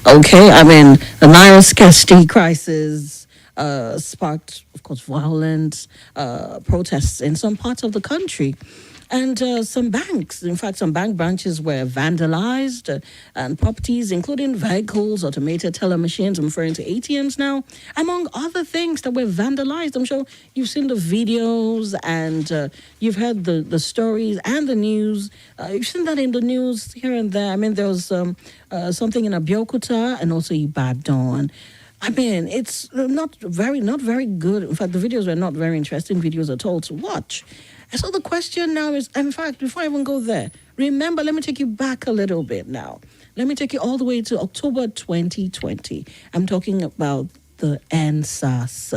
Okay, I mean, the Naira scarcity crisis sparked, of course, violent protests in some parts of the country. And some banks, in fact, some bank branches were vandalized, and properties, including vehicles, automated teller machines, I'm referring to ATMs now, among other things that were vandalized. I'm sure you've seen the videos and you've heard the stories and the news. You've seen that in the news here and there. I mean, there was something in Abuja and also Ibadan. I mean, it's not very good. In fact, the videos were not very interesting videos at all to watch. And so the question now is, in fact, before I even go there, remember, let me take you back a little bit now. Let me take you all the way to October 2020. I'm talking about the NSAS,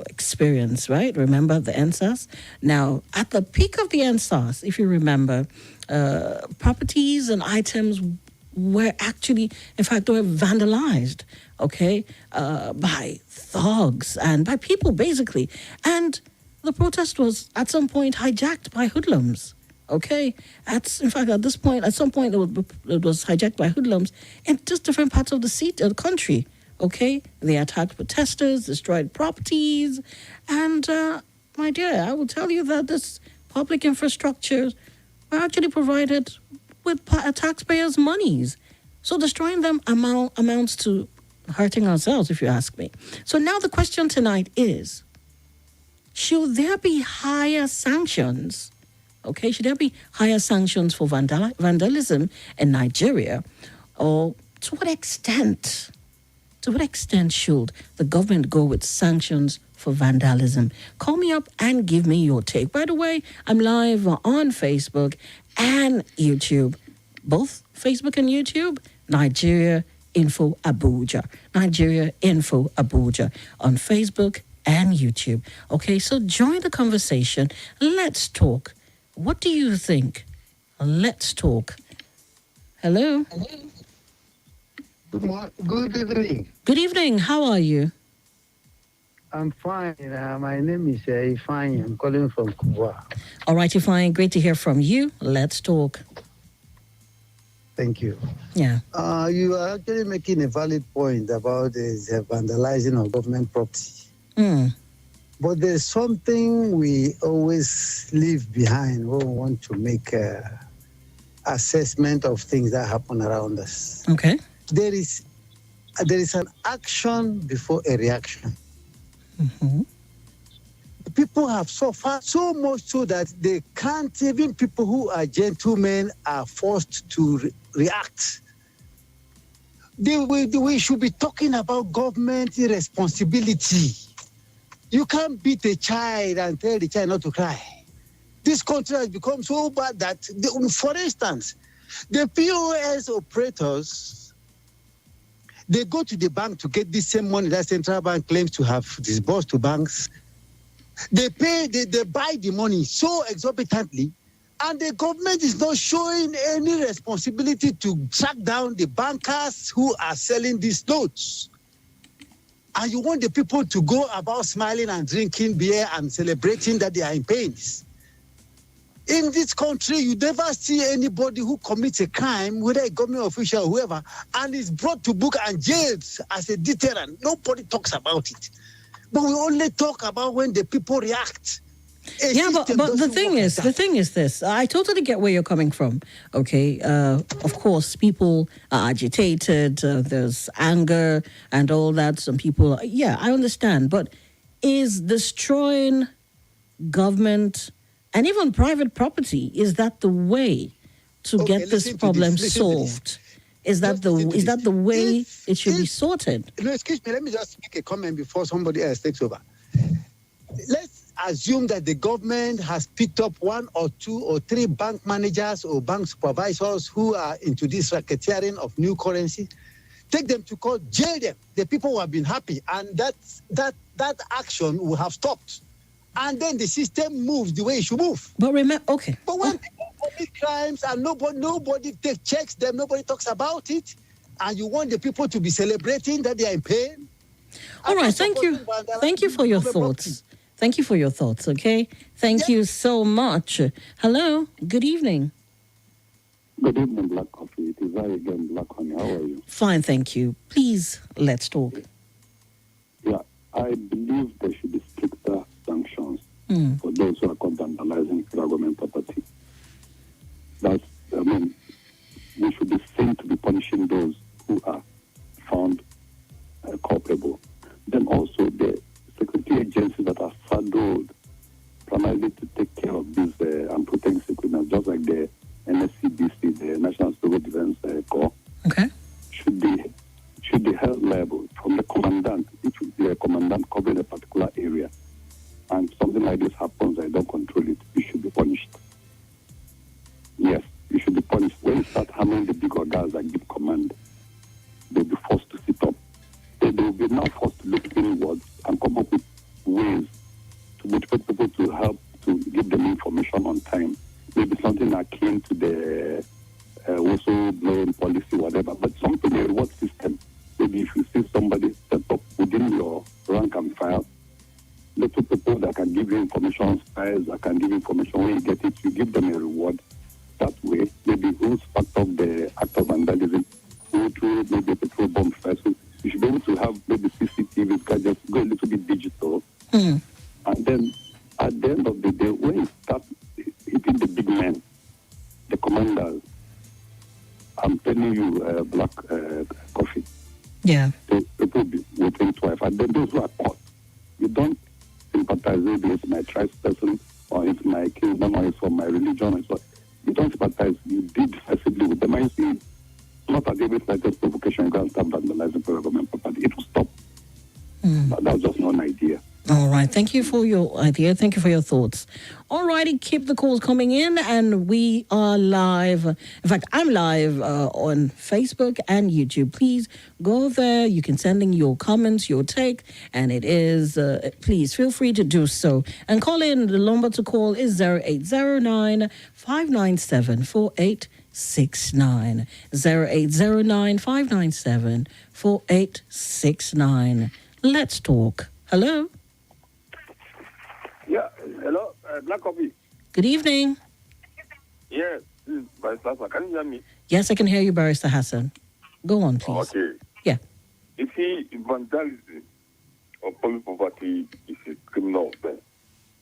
experience, right? Remember the NSAS? Now, at the peak of the NSAS, if you remember, properties and items were actually, in fact, they were vandalized, okay, by thugs and by people, basically. And the protest was at some point hijacked by hoodlums. Okay, in fact, at this point, at some point, it was hijacked by hoodlums in just different parts of the country. Okay, they attacked protesters, destroyed properties, and my dear, I will tell you that this public infrastructure were actually provided with taxpayers' monies. So destroying them amounts to hurting ourselves, if you ask me. So now the question tonight is, should there be higher sanctions? Okay, should there be higher sanctions for vandalism in Nigeria? Or to what extent? To what extent should the government go with sanctions for vandalism? Call me up and give me your take. By the way, I'm live on Facebook and YouTube. Both Facebook and YouTube, Nigeria Info Abuja. Nigeria Info Abuja on Facebook and YouTube. Okay, so join the conversation. Let's talk. What do you think? Let's talk. Hello? Good evening. Good evening. How are you? I'm fine. My name is Ifeanyi. I'm calling from Kubwa. All right, Ifeanyi. Great to hear from you. Let's talk. Thank you. Yeah. You are actually making a valid point about the vandalizing of government property. But there's something we always leave behind when we want to make assessment of things that happen around us. Okay. There is an action before a reaction. Mm-hmm. People have suffered so much so that they can't, even people who are gentlemen are forced to react. We should be talking about government responsibility. You can't beat a child and tell the child not to cry. This country has become so bad that, for instance, the POS operators, they go to the bank to get this same money that central bank claims to have disbursed to banks. They buy the money so exorbitantly, and the government is not showing any responsibility to track down the bankers who are selling these notes. And you want the people to go about smiling and drinking beer and celebrating that they are in pains. In this country, you never see anybody who commits a crime, whether a government official or whoever, and is brought to book and jailed as a deterrent. Nobody talks about it. But we only talk about when the people react. But the thing is this. I totally get where you're coming from. Okay, of course, people are agitated. There's anger and all that. Some people, I understand. But is destroying government and even private property, is that the way to get this problem solved? Is that the way it should be sorted? No, excuse me. Let me just make a comment before somebody else takes over. Let's assume that the government has picked up 1 or 2 or 3 bank managers or bank supervisors who are into this racketeering of new currency. Take them to court, jail them. The people who have been happy, and that action will have stopped. And then the system moves the way it should move. But remember, okay. But when people commit crimes and nobody checks them, nobody talks about it, and you want the people to be celebrating that they are in pain. All right, thank you. Thank you for your thoughts. Thank you for your thoughts, okay? Thank you so much. Hello, good evening. Good evening, Black Coffee. It is I again, Black Honey. How are you? Fine, thank you. Please, let's talk. Yeah, I believe there should be stricter sanctions Mm. for those who are caught vandalizing federal government property. That's, we should be seen to be punishing those who are found culpable. Then also the security agencies that are saddled primarily to take care of these and protect security, just like the NSCDC, the National Civil Defense Corps, Okay. should be held liable from the commandant. It should be a commandant covering a particular area, and something like this happens, I don't control it. You should be punished. Yes, you should be punished. When you start harming the big organs that give command, they'll be forced to sit up. They will be now forced to look inwards and come up with ways to motivate people to help to give them information on time. Maybe something akin to the whistleblowing policy, whatever, but something a reward system. Maybe if you see somebody set up within your rank and file, little people that can give you information, files that can give information when you get it, you give them a reward. That way, maybe who sparked up the act of vandalism, who threw maybe a petrol bomb first. You should be able to have maybe CCTV, can just go a little bit digital. Mm. And then at the end of the day, when you start hitting the big men, the commanders, I'm telling you, Black Coffee, Yeah. people will think twice. And then those who are caught, you don't sympathize with it's my tribe person, or it's my kingdom, or it's for my religion, or so. You don't sympathize. You did decisively with them. And you see, not at every slightest provocation, you can start vandalizing federal government property. It will stop. But that's just not an idea. All right. Thank you for your idea. Thank you for your thoughts. All righty. Keep the calls coming in, and we are live. In fact, I'm live on Facebook and YouTube. Please go there. You can send in your comments, your take, and it is, please feel free to do so. And call in. The number to call is 0809 597 4869. 0809 597 4869. Let's talk. Hello. Yeah, hello, Black Coffee. Good evening. Yes, this is Barrister. Can you hear me? Yes, I can hear you, Barrister Hassan. Go on, please. Okay. Yeah. You see, vandalism of public property is a criminal offense.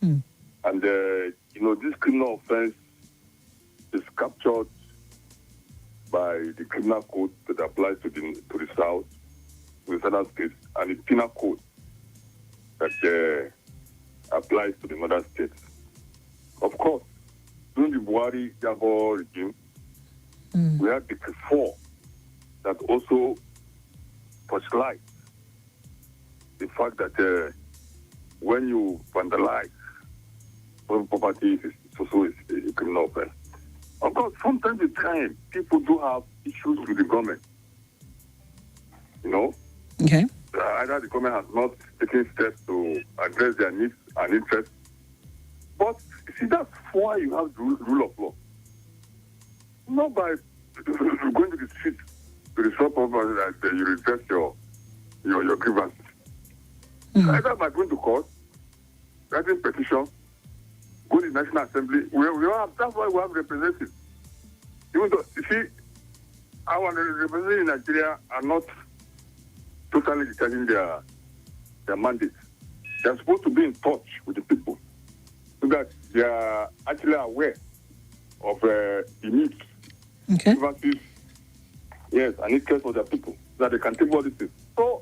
Mm. And, this criminal offense is captured by the criminal code that applies to the South, to the Southern states, and the penal code that applies to the northern states. Of course, during the Buhari Jago regime, we had the P4 that also postulates the fact that when you vandalize property, it's also a criminal offense. Of course, from time to time, people do have issues with the government. Okay. Either the government has not taken steps to address their needs and interests. But, see, that's why you have the rule of law. Not by going to the street to the shop property that you redress your grievances. Either by going to court, writing petition, go to the National Assembly. That's why we have representatives. Even though, you see, our representatives in Nigeria are not totally detailing their mandate. They're supposed to be in touch with the people so that they are actually aware of the needs, Okay. yes, and interests of their people, so that they can take all these things. So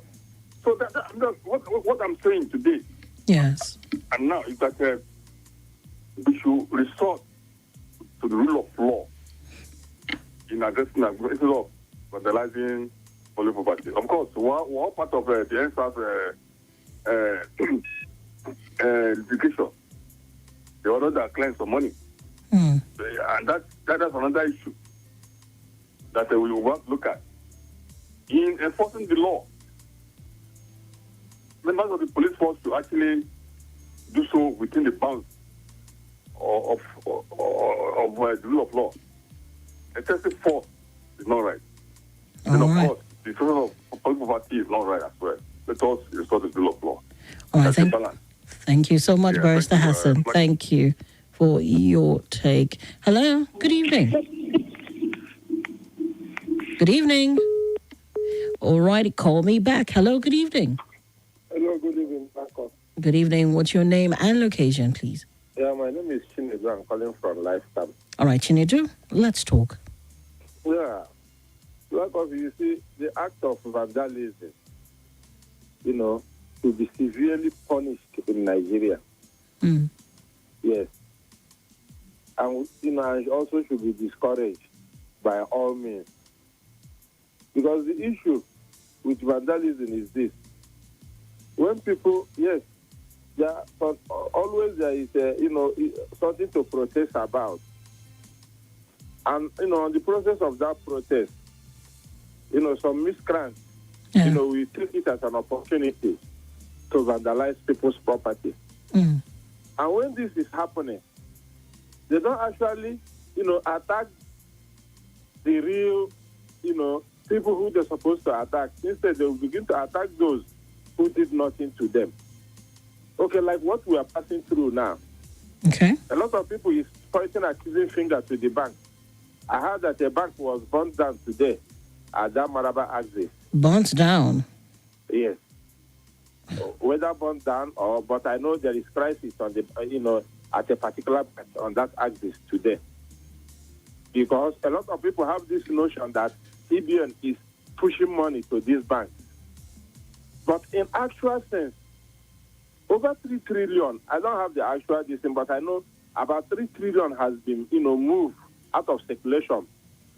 that's what I'm saying today. Yes. And now is that we should resort to the rule of law in addressing instead of vandalizing public property. Of course, one part of the NSAS litigation, they order that claim some money. And that's another issue that we want to look at. In enforcing the law, members of the police force should actually do so within the bounds of the rule of law. Excessive force is not right. And of course, the source of public property is not right as well. Let us restore the rule of law. All right. Thank you so much, Barrister Hassan. Thank you for your take. Hello. Good evening. Good evening. All right, call me back. Hello, good evening. Hello, good evening, Marcos. Good evening. What's your name and location, please? Yeah, my name is Chinedu. I'm calling from Lifetime. All right, Chinedu, let's talk. Yeah, Marcos, you see, the act of vandalism, to be severely punished in Nigeria. Mm. Yes. And, and also should be discouraged by all means. Because the issue with vandalism is this. When people, yes, always there is, something to protest about. And, on the process of that protest, some miscreants, we take it as an opportunity to vandalize people's property. Mm. And when this is happening, they don't actually, attack the real, people who they're supposed to attack. Instead, they will begin to attack those who did nothing to them. Okay, like what we are passing through now. Okay. A lot of people is pointing accusing finger to the bank. I heard that a bank was burnt down today at that Maraba axis. Burnt down? Yes. Whether burnt down but I know there is crisis on the, at a particular bank on that axis today. Because a lot of people have this notion that CBN is pushing money to these banks. But in actual sense, over 3 trillion, I don't have the actual distance, but I know about 3 trillion has been, moved out of circulation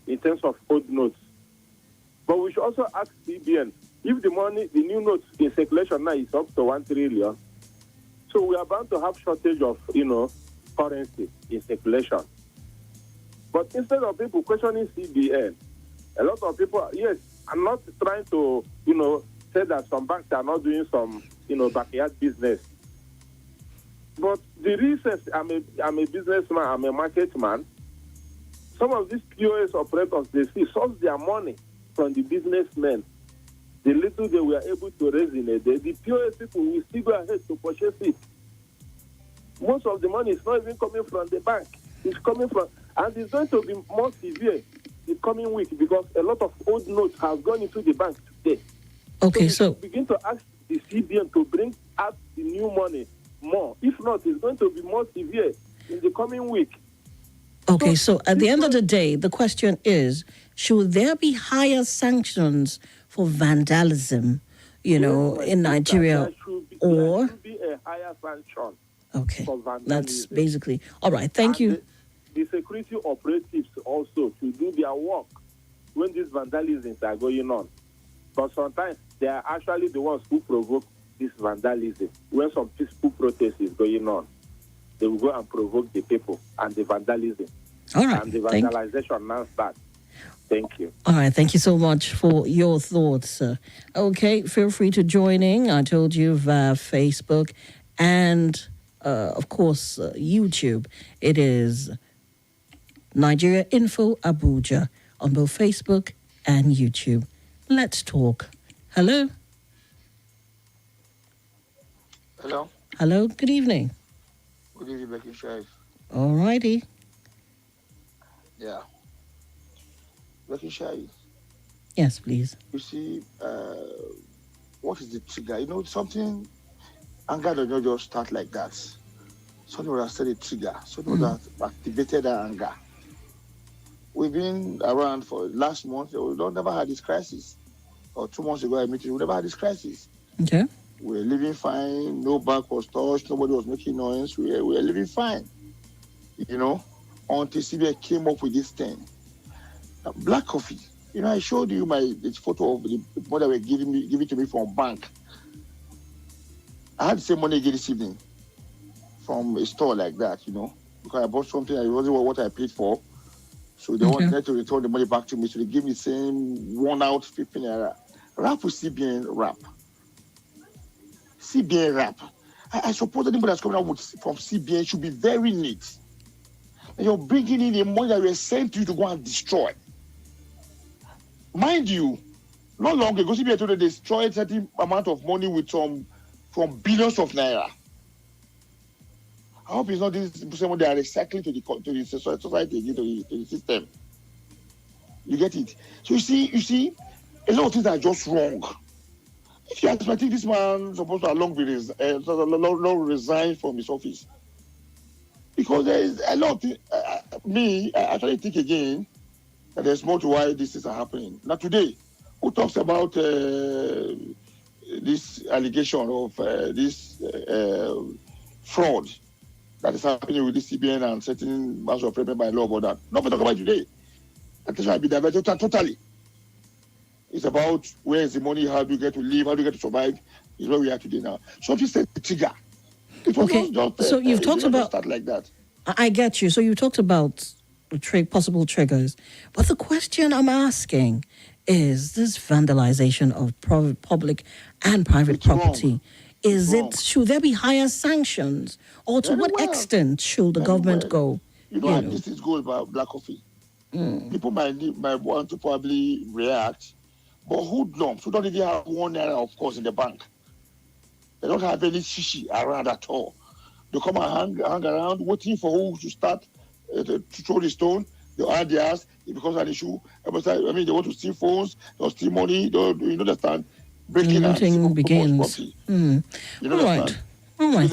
in terms of old notes. But we should also ask CBN, if the new notes in circulation now is up to 1 trillion, so we are bound to have shortage of, currency in circulation. But instead of people questioning CBN, a lot of people, yes, I'm not trying to, say that some banks are not doing some, backyard business. But the reason I'm a businessman, I'm a market man, some of these POS operators, they source their money from the businessmen. The little they were able to raise in a day, the POS people will still go ahead to purchase it. Most of the money is not even coming from the bank. It's coming from, and it's going to be more severe the coming week because a lot of old notes have gone into the bank today. Okay, so begin to ask the CBN to bring out the new money more. If not, it's going to be more severe in the coming week. Okay, so at the end of the day, the question is, should there be higher sanctions for vandalism, in Nigeria? There should be a higher sanction. Okay, for vandalism. That's basically, all right, thank you. The security operatives also to do their work when these vandalisms are going on. But sometimes they are actually the ones who provoke this vandalism. When some peaceful protest is going on, they will go and provoke the people and the vandalism. All right. And the vandalization now starts. Thank you. All right. Thank you so much for your thoughts. Okay. Feel free to join in. I told you via Facebook and, of course, YouTube. It is Nigeria Info Abuja on both Facebook and YouTube. Let's talk. Hello. Hello. Hello. Good evening. Good evening, Becky Sheriff. All righty. Yeah. Becky Sheriff. Yes, please. You see, what is the trigger? Something, anger does not just start like that. Something would have set a trigger. Something would have activated that anger. We've been around for last month. We never had this crisis. Or 2 months ago, we never had this crisis. Okay. We were living fine. No bank was touched. Nobody was making noise. We were living fine. Until CBN came up with this thing. Black coffee. I showed you the photo of the money they were giving to me from bank. I had the same money again this evening from a store like that, because I bought something I wasn't what I paid for. So they wanted to return the money back to me. So they gave me the same worn out 15 naira. Wrap with CBN wrap. CBN wrap. I suppose anybody that's coming out from CBN should be very neat. And you're bringing in the money that we sent to you to go and destroy. Mind you, not long ago, CBN told they destroyed a certain amount of money with from billions of naira. I hope it's not this someone they are recycling to the society, to the system. You get it? So you see, a lot of things are just wrong. If you expect this man supposed to long resign from his office, because there is a lot. I actually think again that there's more to why these things are happening. Now today, who talks about this allegation of this fraud that is happening with the CBN and certain matters of payment by law about that? Nobody talk about it today. Attention will be diverted totally. It's about where is the money, how do you get to live, how do you get to survive, is where we are today now. So if you say the trigger, it was just so you've talked about start like that. I get you. So you talked about the possible triggers, but the question I'm asking is this vandalization of public and private property. Should there be higher sanctions, or to what extent should the government go? You know, this is good about black coffee. People might want to probably react, but hoodlums who don't even have 1 naira, of course, in the bank, they don't have any shishi around at all. They come and hang around waiting for who to start to throw the stone. They add theirs. It becomes an issue. I mean, they want to steal phones, they'll steal money. You understand? Breaking looting begins. You understand? All right.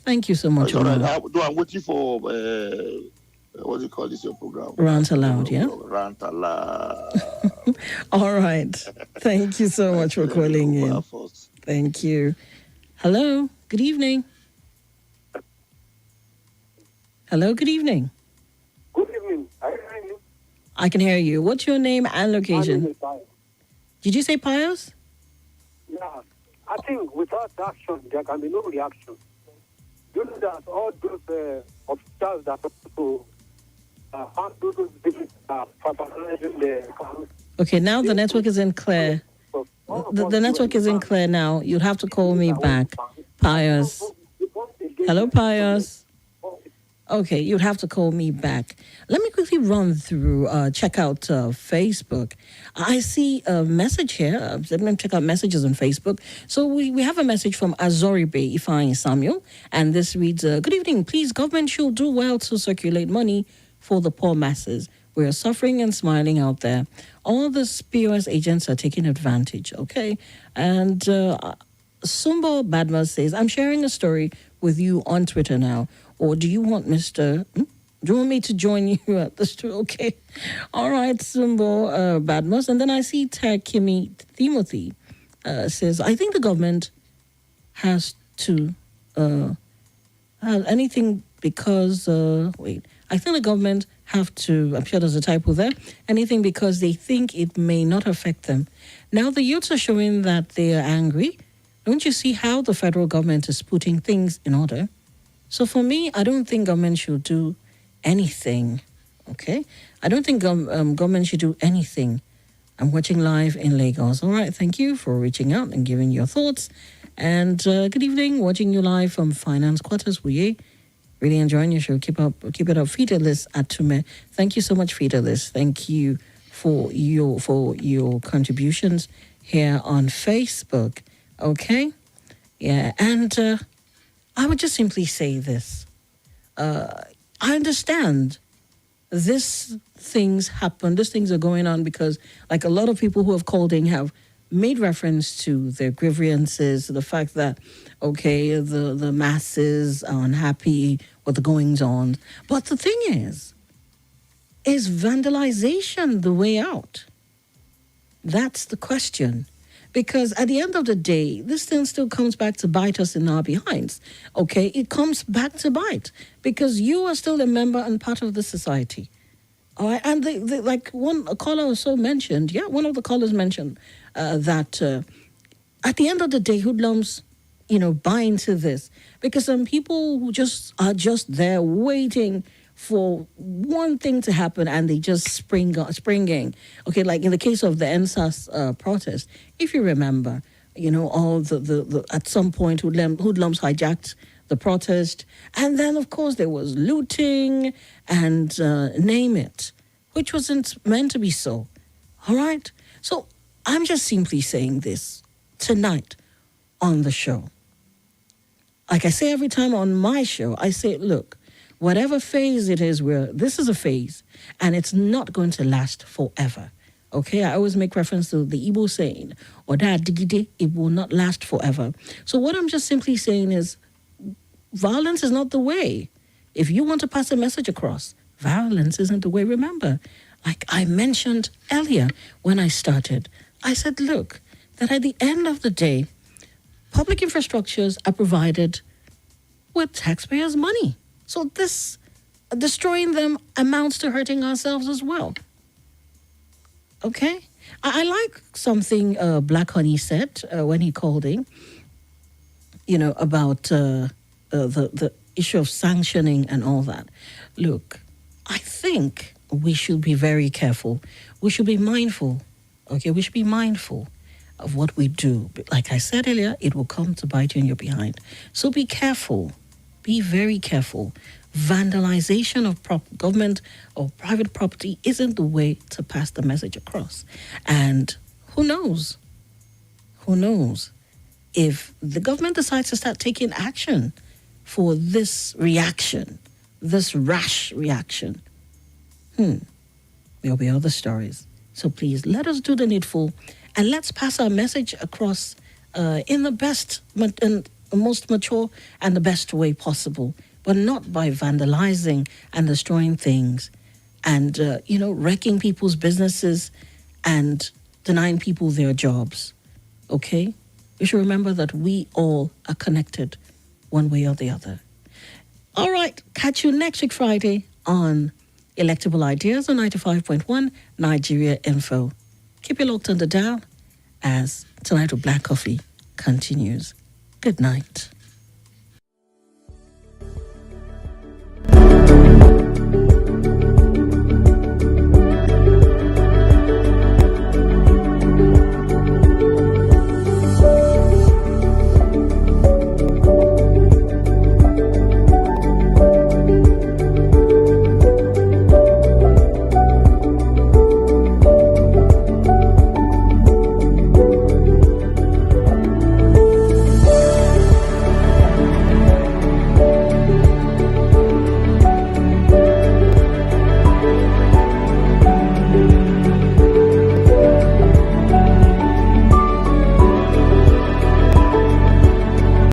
Thank you so much. I'm waiting for what do you call this your program? Rant Aloud, yeah? Rant Aloud. All right. Thank you so much for calling in. Thank you. Hello. Good evening. Hello. Good evening. Good evening. I can hear you. What's your name and location? Did you say Pius? Yeah. I think without action, there can be no reaction. You know that all those officials that to handle those things are patronizing the economy. Okay, now the network isn't clear. The network isn't clear now. You'll have to call me back. Pius. Hello, Pius. Okay, you'd have to call me back. Let me quickly run through, check out Facebook. I see a message here. Let me check out messages on Facebook. So we have a message from Azoribe Ifeanyi Samuel, and this reads, good evening. Please, government should do well to circulate money for the poor masses. We are suffering and smiling out there. All the POS agents are taking advantage, okay? And Sumbo Badma says, I'm sharing a story with you on Twitter now. Or do you want do you want me to join you at the store? Okay. All right, Sumbo Badmos. And then I see Takimi Timothy says, I think the government has to have anything because, I think the government have to, I'm sure there's a typo there, anything because they think it may not affect them. Now the youths are showing that they are angry. Don't you see how the federal government is putting things in order? So for me, I don't think government should do anything, okay? I don't think government should do anything. I'm watching live in Lagos. All right, thank you for reaching out and giving your thoughts. And good evening, watching you live from Finance Quarters. Really enjoying your show. Keep it up. Fidelis Atume. Thank you so much, Fidelis. Thank you for your contributions here on Facebook. Okay? Yeah, and I would just simply say this. I understand these things happen. These things are going on because, like, a lot of people who have called in have made reference to their grievances, the fact that, okay, the masses are unhappy with the goings on. But the thing is vandalization the way out? That's the question. Because at the end of the day, this thing still comes back to bite us in our behinds. Okay, it comes back to bite because you are still a member and part of the society. All right, and a caller also mentioned, one of the callers mentioned that at the end of the day, hoodlums, buy into this because some people who are just there waiting for one thing to happen and they just spring in. Okay, like in the case of the NSAS protest, if you remember, all the at some point hoodlums hijacked the protest, and then of course there was looting and name it, which wasn't meant to be so. All right, so I'm just simply saying this tonight on the show. Like I say every time on my show, I say, look, whatever phase it is, this is a phase, and it's not going to last forever. Okay, I always make reference to the Igbo saying, or that digide, it will not last forever. So what I'm just simply saying is, violence is not the way. If you want to pass a message across, violence isn't the way. Remember, like I mentioned earlier when I started, I said, look, that at the end of the day, public infrastructures are provided with taxpayers' money. So this, destroying them amounts to hurting ourselves as well. Okay? I like something Blaq Honey said when he called in, about the issue of sanctioning and all that. Look, I think we should be very careful. We should be mindful. Okay, we should be mindful of what we do. Like I said earlier, it will come to bite you in your behind. So be careful. Be very careful. Vandalization of government or private property isn't the way to pass the message across. And who knows? Who knows? If the government decides to start taking action for this reaction, this rash reaction, there'll be other stories. So please, let us do the needful and let's pass our message across in the best and most mature and the best way possible, but not by vandalizing and destroying things and, wrecking people's businesses and denying people their jobs. Okay? We should remember that we all are connected one way or the other. All right, catch you next week Friday on Electable Ideas on 95.1 Nigeria Info. Keep it locked on the dial as Tonight with Black Coffee continues. Good night.